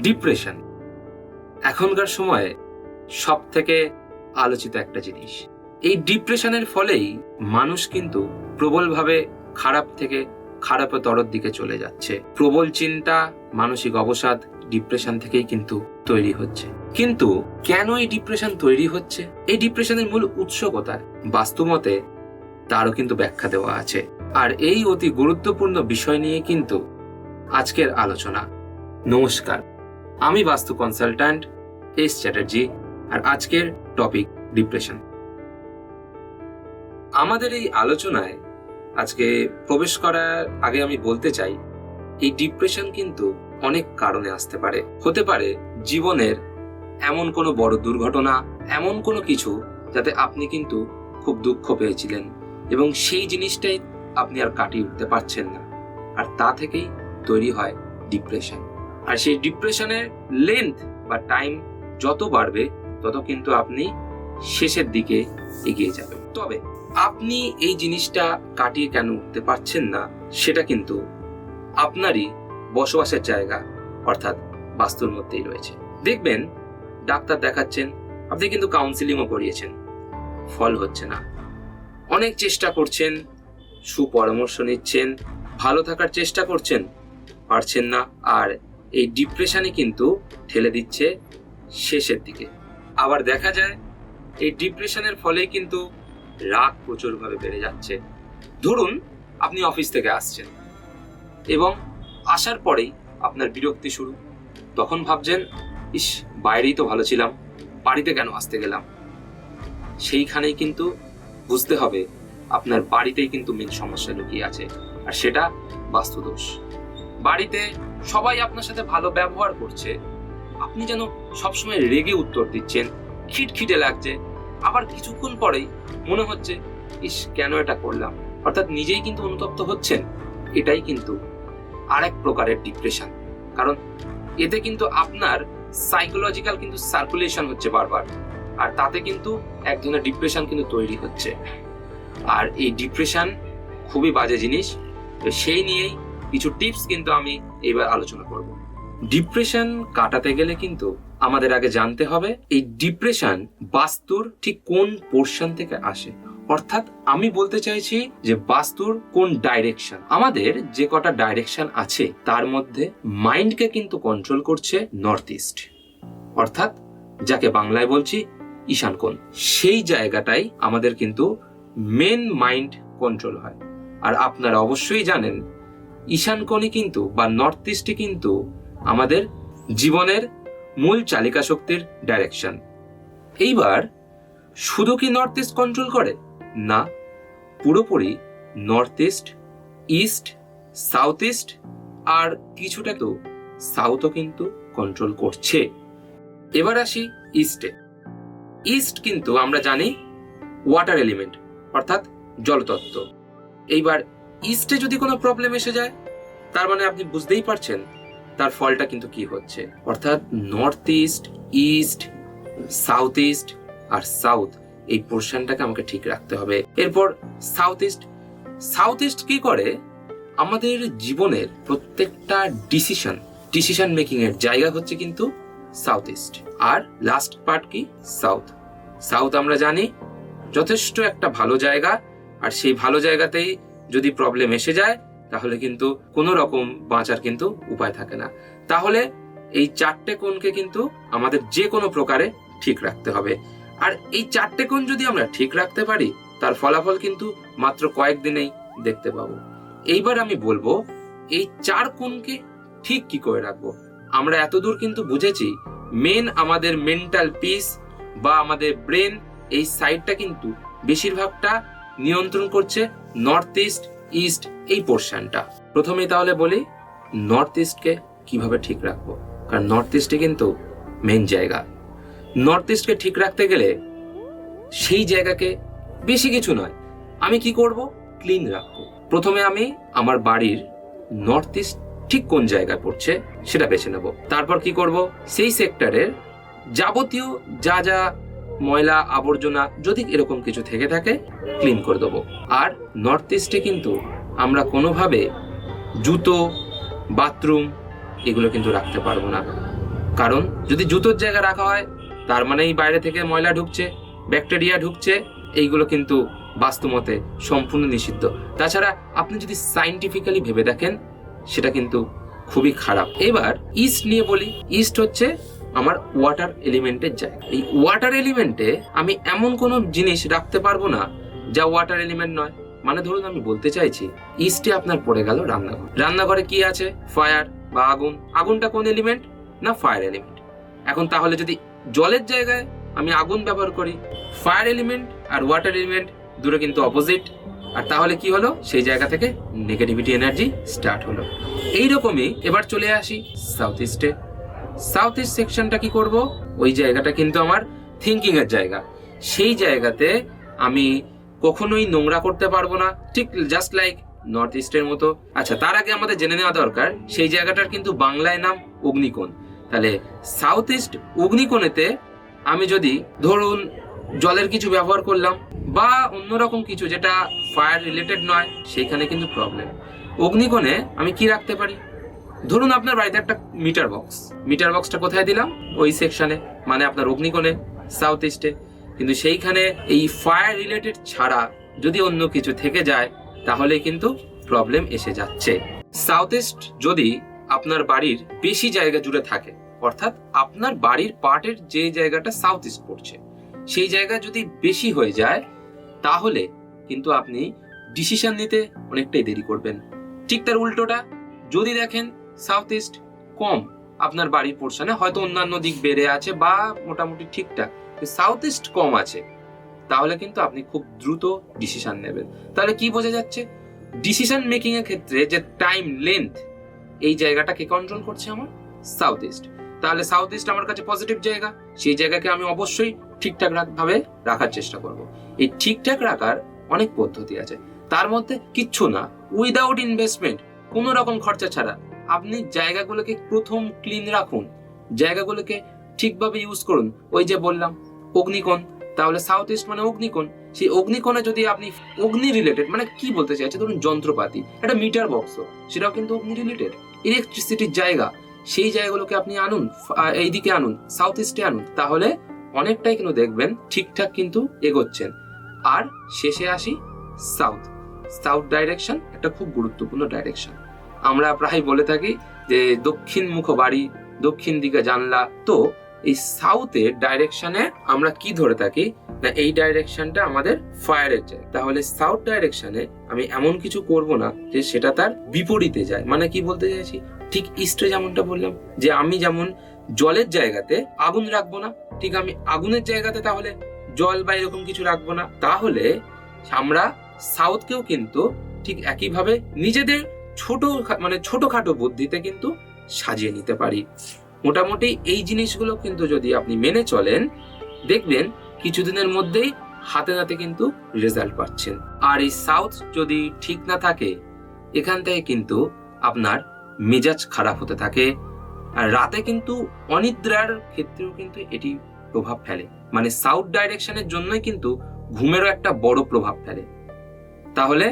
Depression এখনকার সময়ে সব থেকে আলোচিত একটা জিনিস। এই ডিপ্রেশনের ফলেই মানুষ কিন্তু প্রবলভাবে খারাপ থেকে খারাপতর দিকে চলে যাচ্ছে। প্রবল চিন্তা, মানসিক অবসাদ ডিপ্রেশন থেকেই কিন্তু তৈরি হচ্ছে। কিন্তু কেন এই ডিপ্রেশন তৈরি হচ্ছে, এই ডিপ্রেশনের মূল উৎস কোথায়, বাস্তুমতে তারও কিন্তু ব্যাখ্যা দেওয়া আছে। আর এই অতি গুরুত্বপূর্ণ বিষয় নিয়ে কিন্তু আজকের আলোচনা। নমস্কার, আমি বাস্তু কনসালট্যান্ট এস চ্যাটার্জি, আর আজকের টপিক ডিপ্রেশন। আমাদের এই আলোচনায় আজকে প্রবেশ করার আগে আমি বলতে চাই, এই ডিপ্রেশন কিন্তু অনেক কারণে আসতে পারে। হতে পারে জীবনের এমন কোনো বড় দুর্ঘটনা, এমন কোনো কিছু যাতে আপনি কিন্তু খুব দুঃখ পেয়েছিলেন এবং সেই জিনিসটাই আপনি আর কাটিয়ে উঠতে পারছেন না, আর তা থেকেই তৈরি হয় ডিপ্রেশন। আর সেই ডিপ্রেশনের লেন্থ বা টাইম যত বাড়বে তত কিন্তু আপনি শেষের দিকে এগিয়ে যাবেন। তবে আপনি এই জিনিসটা কাটিয়ে কেন উঠতে পারছেন না, সেটা কিন্তু আপনারই বসবাসের জায়গা অর্থাৎ বাস্তুর মধ্যেই রয়েছে। দেখবেন ডাক্তার দেখাচ্ছেন, আপনি কিন্তু কাউন্সিলিংও করিয়েছেন, ফল হচ্ছে না। অনেক চেষ্টা করছেন, সুপরামর্শ নিচ্ছেন, ভালো থাকার চেষ্টা করছেন, পারছেন না। আর এই ডিপ্রেশনই কিন্তু ঠেলে দিচ্ছে শেষের দিকে। আবার দেখা যায় এই ডিপ্রেশনের ফলে কিন্তু রাগ প্রচুরভাবে বেড়ে যাচ্ছে। ধরুন আপনি অফিস থেকে আসছেন এবং আসার পরেই আপনার বিরক্তি শুরু। তখন ভাবছেন, ইস, বাইরেই তো ভালো ছিলাম, বাড়িতে কেন আসতে গেলাম। সেইখানেই কিন্তু বুঝতে হবে আপনার বাড়িতেই কিন্তু মেন সমস্যা লুকিয়ে আছে, আর সেটা বাস্তুদোষ। বাড়িতে সবাই আপনার সাথে ভালো ব্যবহার করছে, আপনি যেন সবসময় রেগে উত্তর দিচ্ছেন, খিটখিটে লাগছে। আবার কিছুক্ষণ পরেই মনে হচ্ছে, ইস, কেন এটা করলাম, অর্থাৎ নিজেই কিন্তু অনুতপ্ত হচ্ছেন। এটাই কিন্তু আরেক প্রকারের ডিপ্রেশন, কারণ এতে কিন্তু আপনার সাইকোলজিক্যাল কিন্তু সার্কুলেশন হচ্ছে বারবার, আর তাতে কিন্তু এক ধরনের ডিপ্রেশন কিন্তু তৈরি হচ্ছে। আর এই ডিপ্রেশন খুবই বাজে জিনিস। তো সেই নিয়েই কিছু টিপস কিন্তু আমি এবার আলোচনা করব। ডিপ্রেশন কাটাতে গেলে কিন্তু আমাদের আগে জানতে হবে এই ডিপ্রেশন বাস্তুর ঠিক কোন পোরশন থেকে আসে। অর্থাৎ আমি বলতে চাইছি যে বাস্তুর কোন ডাইরেকশন। আমাদের যে কটা ডাইরেকশন আছে তার মধ্যে মাইন্ডকে কিন্তু কন্ট্রোল করছে নর্থ ইস্ট, অর্থাৎ যাকে বাংলায় বলছি ঈশান কোণ। সেই জায়গাটাই আমাদের কিন্তু মেন মাইন্ড কন্ট্রোল হয়। আর আপনারা অবশ্যই জানেন ঈশান কোণই কিন্তু বা নর্থ ইস্টই কিন্তু আমাদের জীবনের মূল চালিকা শক্তির ডাইরেকশন। এইবার শুধু কি নর্থ ইস্ট কন্ট্রোল করে? না, পুরোপুরি north east, east, south east আর কিছুটা তো সাউথও কিন্তু কন্ট্রোল করছে। এবার আসি ইস্টে। ইস্ট কিন্তু আমরা জানি ওয়াটার এলিমেন্ট অর্থাৎ জলতত্ত্ব। এইবার ইস্টে যদি কোনো প্রবলেম এসে যায়, তার মানে আপনি বুঝতেই পারছেন তার ফলটা কিন্তু কি হচ্ছে। অর্থাৎ north east, east, south east আর সাউথ, এই পোর্শনটাকে আমাকে ঠিক রাখতে হবে। এরপর সাউথ ইস্ট। সাউথ ইস্ট কি করে, আমাদের জীবনের প্রত্যেকটা ডিসিশন মেকিং এর জায়গা হচ্ছে কিন্তু সাউথ ইস্ট। আর লাস্ট পার্ট কি, সাউথ। সাউথ আমরা জানি যথেষ্ট একটা ভালো জায়গা, আর সেই ভালো জায়গাতেই যদি প্রবলেম এসে যায় তাহলে কিন্তু কোনো রকম বাঁচার কিন্তু উপায় থাকে না। তাহলে এই চারটে কোণকে কিন্তু আমাদের যে কোনো প্রকারে ঠিক রাখতে হবে। আর এই চারটে কোণ যদি আমরা ঠিক রাখতে পারি, তার ফলাফল কিন্তু মাত্র কয়েকদিনেই দেখতে পাবো। এইবার আমি বলবো এই চার কোণকে ঠিক কি করে রাখবো। আমরা এতদূর কিন্তু বুঝেছি মেন আমাদের মেন্টাল পিস বা আমাদের ব্রেন, এই সাইডটা কিন্তু বেশিরভাগটা নিয়ন্ত্রণ করছে নর্থ ইস্ট, ইস্ট এই পোর্শনটা। প্রথমেই তাহলে বলি নর্থ ইস্টকে কিভাবে ঠিক রাখবো, কারণ নর্থ ইস্টে কিন্তু মেন জায়গা। নর্থ ইস্টকে ঠিক রাখতে গেলে সেই জায়গাকে বেশি কিছু নয়, আমি কি করব, ক্লিন রাখবো। প্রথমে আমি আমার বাড়ির নর্থ ইস্ট ঠিক কোন জায়গায় পড়ছে সেটা বেছে নেব। তারপর কি করব, সেই সেক্টরের যাবতীয় যা যা ময়লা আবর্জনা যদি এরকম কিছু থেকে থাকে ক্লিন করে দেবো। আর নর্থ ইস্টে কিন্তু আমরা কোনোভাবে জুতো, বাথরুম এগুলো কিন্তু রাখতে পারবো না। কারণ যদি জুতোর জায়গা রাখা হয় তার মানেই বাইরে থেকে ময়লা ঢুকছে, ব্যাকটেরিয়া ঢুকছে, এইগুলো কিন্তু বাস্তুমতে সম্পূর্ণ নিষিদ্ধ। তাছাড়া আপনি যদি সাইন্টিফিক্যালি ভেবে দেখেন সেটা কিন্তু খুবই খারাপ। এবার ইস্ট নিয়ে বলি। ইস্ট হচ্ছে আমার ওয়াটার এলিমেন্টের জায়গা। এই ওয়াটার এলিমেন্টে আমি এমন কোনো জিনিস রাখতে পারবো না যা ওয়াটার এলিমেন্ট নয়। মানে ধরুন আমি বলতে চাইছি ইস্টে আপনার পড়ে গেল রান্নাঘর। রান্নাঘরে কি আছে? ফায়ার বা আগুন। আগুনটা কোন এলিমেন্ট? না ফায়ার এলিমেন্ট। এখন তাহলে যদি জলের জায়গায় আমি আগুন ব্যবহার করি, ফায়ার এলিমেন্ট আর ওয়াটার এলিমেন্ট দুটো কিন্তু অপোজিট। আর তাহলে কি হলো? সেই জায়গা থেকে নেগেটিভিটি এনার্জি স্টার্ট হলো। এইরকমই এবার চলে আসি সাউথ ইস্টে। সাউথ ইস্ট সেকশনটা কি করব? ওই জায়গাটা কিন্তু আমার থিঙ্কিং এর জায়গা। সেই জায়গাতে আমি কখনোই নোংরা করতে পারবো না, ঠিক জাস্ট লাইক নর্থ ইস্টের মতো। আচ্ছা, তার আগে আমাদের জেনে নেওয়া দরকার সেই জায়গাটার কিন্তু বাংলায় নাম অগ্নিকোণ। তাহলে সাউথ ইস্ট অগ্নিকোণেতে আমি যদি ধরুন জলের কিছু ব্যবহার করলাম বা অন্যরকম কিছু যেটা ফায়ার রিলেটেড নয়, সেইখানে কিন্তু প্রবলেম। অগ্নিকোণে আমি কি রাখতে পারি? ধরুন আপনার বাড়িতে একটা মিটার বক্স। মিটার বক্সটা কোথায় দিলাম? ওই সেকশনে, মানে আপনার অগ্নিকোণে, সাউথ ইস্টে। কিন্তু সেইখানে এই ফায়ার রিলেটেড ছাড়া যদি অন্য কিছু থেকে যায় তাহলে কিন্তু প্রবলেম এসে যাচ্ছে। সাউথ ইস্ট যদি আপনার বাড়ির বেশি জায়গা জুড়ে থাকে, অর্থাৎ আপনার বাড়ির পার্টের যে জায়গাটা সাউথ ইস্ট পড়ছে সেই জায়গা যদি বেশি হয়ে যায় তাহলে কিন্তু আপনি ডিসিশন নিতে অনেকটাই দেরি করবেন। ঠিক তার উল্টোটা, যদি দেখেন সাউথ ইস্ট কম আপনার বাড়ির পোর্শনে, হয়তো অন্যান্য দিক বেড়ে আছে বা মোটামুটি ঠিকঠাক, সাউথ ইস্ট কম আছে, তাহলে কিন্তু আপনি খুব দ্রুত ডিসিশন নেবেন। তাহলে কি বোঝা যাচ্ছে? ডিসিশন মেকিং এর ক্ষেত্রে যে টাইম লেন্থ, এই জায়গাটাকে কন্ট্রোল করছে আমার সাউথ ইস্ট। তাহলে সাউথ ইস্ট আমার কাছে পজিটিভ জায়গা, সেই জায়গাকে আমি অবশ্যই ঠিকঠাক ভাবে রাখার চেষ্টা করব। এই ঠিকঠাক রাখার অনেক পদ্ধতি আছে, তার মধ্যে কিচ্ছু না উইদাউট ইনভেস্টমেন্ট, কোনো রকম খরচা ছাড়া আপনি জায়গাগুলোকে প্রথম ক্লিন রাখুন, জায়গাগুলোকে ঠিকভাবে ইউজ করুন। ওই যে বললাম অগ্নিকোণ, তাহলে সাউথ ইস্ট মানে অগ্নিকোণ। সেই অগ্নিকোণে যদি আপনি অগ্নি রিলেটেড, মানে কি বলতে চাইছে, ধরুন যন্ত্রপাতি, একটা মিটার বক্স, সেটাও কিন্তু অগ্নি রিলেটেড, ইলেকট্রিসিটির জায়গা, সেই জায়গাগুলোকে আপনি আনুন, এইদিকে আনুন, সাউথ ইস্টে আনুন, তাহলে অনেকটাই কিন্তু দেখবেন ঠিকঠাক কিন্তু এগোচ্ছেন। আর শেষে আসি সাউথ। সাউথ ডাইরেকশন একটা খুব গুরুত্বপূর্ণ ডাইরেকশন। আমরা প্রায় বলে থাকি যে দক্ষিণ মুখ বাড়ি, দক্ষিণ দিকে জানলা। তো এই সাউথের ডাইরেকশনে আমরা কি ধরে থাকি না, এই ডাইরেকশনটা আমাদের ফায়ারের যায়। তাহলে সাউথ ডাইরেকশনে আমি এমন কিছু করব না যে সেটা তার বিপরীতে যায়। মানে কি বলতে চাইছি, ঠিক ইস্টে যেমনটা বললাম যে আমি যেমন জলের জায়গাতে আগুন রাখবো না, ঠিক আমি আগুনের জায়গাতে তাহলে জল বা এরকম কিছু রাখবো না। তাহলে আমরা সাউথকেও কিন্তু ঠিক একইভাবে নিজেদের ছোটখাটো বুদ্ধিতে কিন্তু সাজিয়ে নিতে পারি। মোটামুটি এই জিনিসগুলো কিন্তু যদি আপনি মেনে চলেন, দেখবেন কিছুদিনের মধ্যেই হাতে নাতে কিন্তু রেজাল্ট পাচ্ছেন। আর এই সাউথ যদি ঠিক না থাকে, এখান থেকে কিন্তু আপনার মেজাজ খারাপ হতে থাকে। আর রাতে কিন্তু অনিদ্রার ক্ষেত্রেও কিন্তু এটি প্রভাব ফেলে। মানে সাউথ ডাইরেকশনের জন্যই কিন্তু ঘুমেরও একটা বড় প্রভাব ফেলে। তাহলে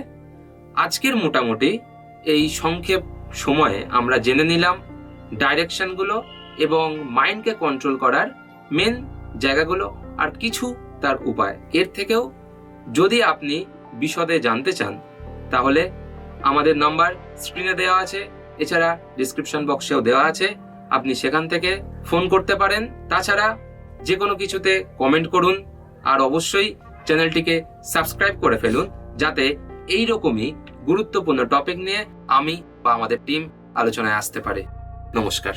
আজকের মোটামুটি এই সংক্ষেপ সময়ে আমরা জেনে নিলাম ডাইরেকশনগুলো এবং মাইন্ডকে কন্ট্রোল করার মেন জায়গাগুলো আর কিছু তার উপায়। এর থেকেও যদি আপনি বিশদে জানতে চান তাহলে আমাদের নাম্বার স্ক্রিনে দেওয়া আছে, এছাড়া ডিসক্রিপশন বক্সেও দেওয়া আছে, আপনি সেখান থেকে ফোন করতে পারেন। তাছাড়া যে কোনো কিছুতে কমেন্ট করুন আর অবশ্যই চ্যানেলটিকে সাবস্ক্রাইব করে ফেলুন, যাতে এইরকমই গুরুত্বপূর্ণ টপিক নিয়ে আমি বা আমাদের টিম আলোচনায় আসতে পারে। নমস্কার।